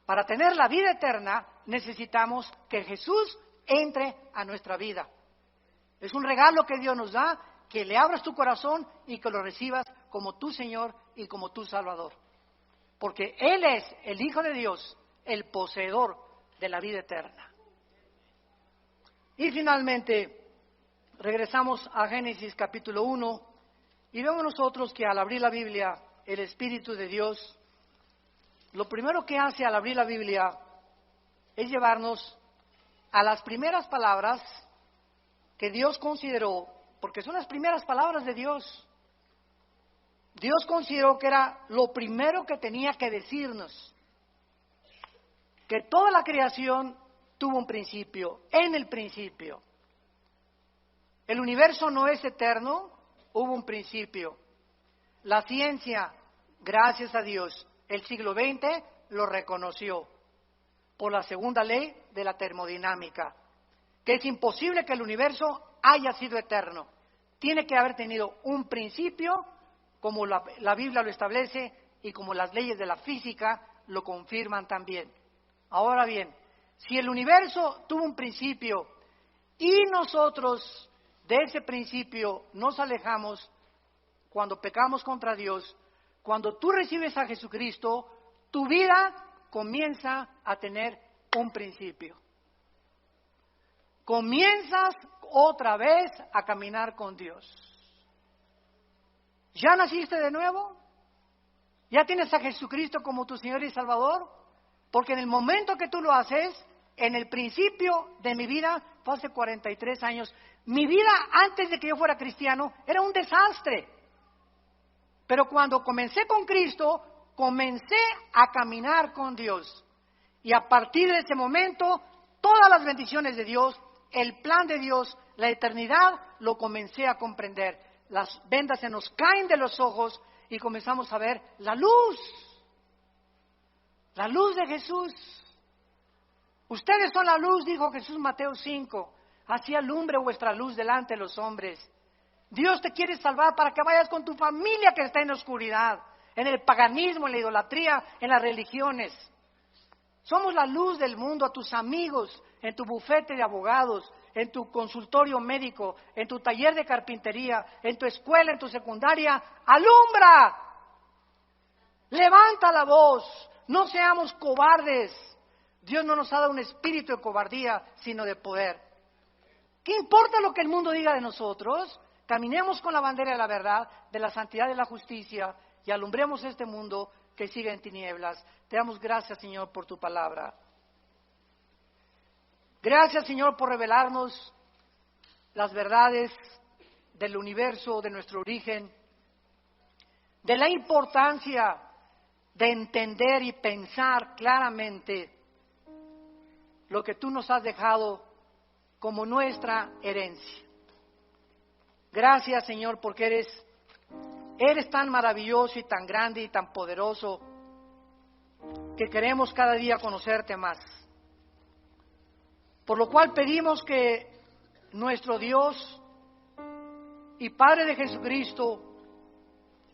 [SPEAKER 1] Para tener la vida eterna necesitamos que Jesús entre a nuestra vida. Es un regalo que Dios nos da, que le abras tu corazón y que lo recibas como tu Señor y como tu Salvador. Porque Él es el Hijo de Dios, el poseedor de la vida eterna. Y finalmente, regresamos a Génesis capítulo 1 y vemos nosotros que al abrir la Biblia, el Espíritu de Dios, lo primero que hace al abrir la Biblia es llevarnos a las primeras palabras que Dios consideró, porque son las primeras palabras de Dios. Dios consideró que era lo primero que tenía que decirnos, que toda la creación tuvo un principio, en el principio. El universo no es eterno, hubo un principio. La ciencia, gracias a Dios, el siglo XX lo reconoció por la segunda ley de la termodinámica, que es imposible que el universo haya sido eterno. Tiene que haber tenido un principio, como la Biblia lo establece y como las leyes de la física lo confirman también. Ahora bien, si el universo tuvo un principio y nosotros de ese principio nos alejamos cuando pecamos contra Dios, cuando tú recibes a Jesucristo, tu vida comienza a tener un principio. Comienzas otra vez a caminar con Dios. ¿Ya naciste de nuevo? ¿Ya tienes a Jesucristo como tu Señor y Salvador? Porque en el momento que tú lo haces, en el principio de mi vida, fue hace 43 años, mi vida antes de que yo fuera cristiano era un desastre. Pero cuando comencé con Cristo, comencé a caminar con Dios. Y a partir de ese momento, todas las bendiciones de Dios, el plan de Dios, la eternidad, lo comencé a comprender. Las vendas se nos caen de los ojos y comenzamos a ver la luz de Jesús. Ustedes son la luz, dijo Jesús, Mateo 5, así alumbre vuestra luz delante de los hombres. Dios te quiere salvar para que vayas con tu familia que está en la oscuridad, en el paganismo, en la idolatría, en las religiones. Somos la luz del mundo a tus amigos, en tu bufete de abogados, en tu consultorio médico, en tu taller de carpintería, en tu escuela, en tu secundaria. ¡Alumbra! Levanta la voz, no seamos cobardes. Dios no nos ha dado un espíritu de cobardía, sino de poder. ¿Qué importa lo que el mundo diga de nosotros? Caminemos con la bandera de la verdad, de la santidad y de la justicia y alumbremos este mundo que sigue en tinieblas. Te damos gracias, Señor, por tu palabra. Gracias, Señor, por revelarnos las verdades del universo, de nuestro origen, de la importancia de entender y pensar claramente lo que tú nos has dejado como nuestra herencia. Gracias, Señor, porque eres tan maravilloso y tan grande y tan poderoso que queremos cada día conocerte más. Por lo cual pedimos que nuestro Dios y Padre de Jesucristo,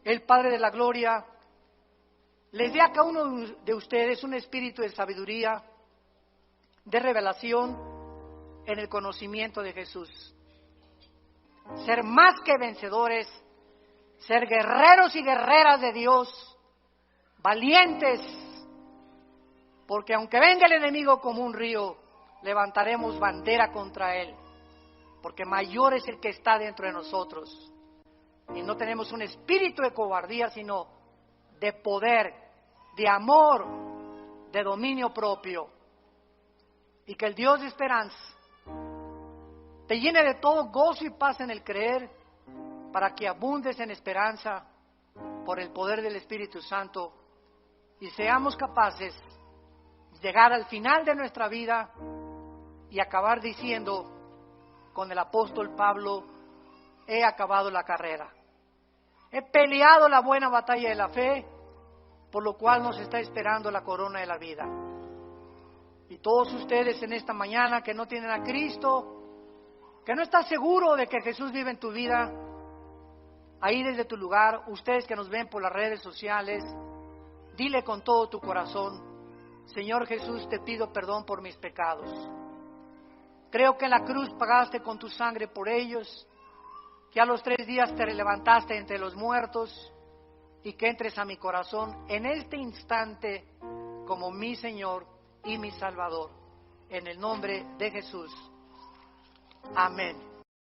[SPEAKER 1] el Padre de la gloria, les dé a cada uno de ustedes un espíritu de sabiduría, de revelación en el conocimiento de Jesús. Ser más que vencedores, ser guerreros y guerreras de Dios, valientes, porque aunque venga el enemigo como un río, levantaremos bandera contra él, porque mayor es el que está dentro de nosotros. Y no tenemos un espíritu de cobardía, sino de poder, de amor, de dominio propio. Y que el Dios de esperanza te llene de todo gozo y paz en el creer, para que abundes en esperanza por el poder del Espíritu Santo y seamos capaces de llegar al final de nuestra vida y acabar diciendo con el apóstol Pablo: he acabado la carrera, he peleado la buena batalla de la fe, por lo cual nos está esperando la corona de la vida. Y todos ustedes en esta mañana que no tienen a Cristo, que no estás seguro de que Jesús vive en tu vida, ahí desde tu lugar, ustedes que nos ven por las redes sociales, dile con todo tu corazón: Señor Jesús, te pido perdón por mis pecados. Creo que en la cruz pagaste con tu sangre por ellos, que a los 3 días te levantaste entre los muertos y que entres a mi corazón en este instante como mi Señor y mi Salvador. En el nombre de Jesús. Amén.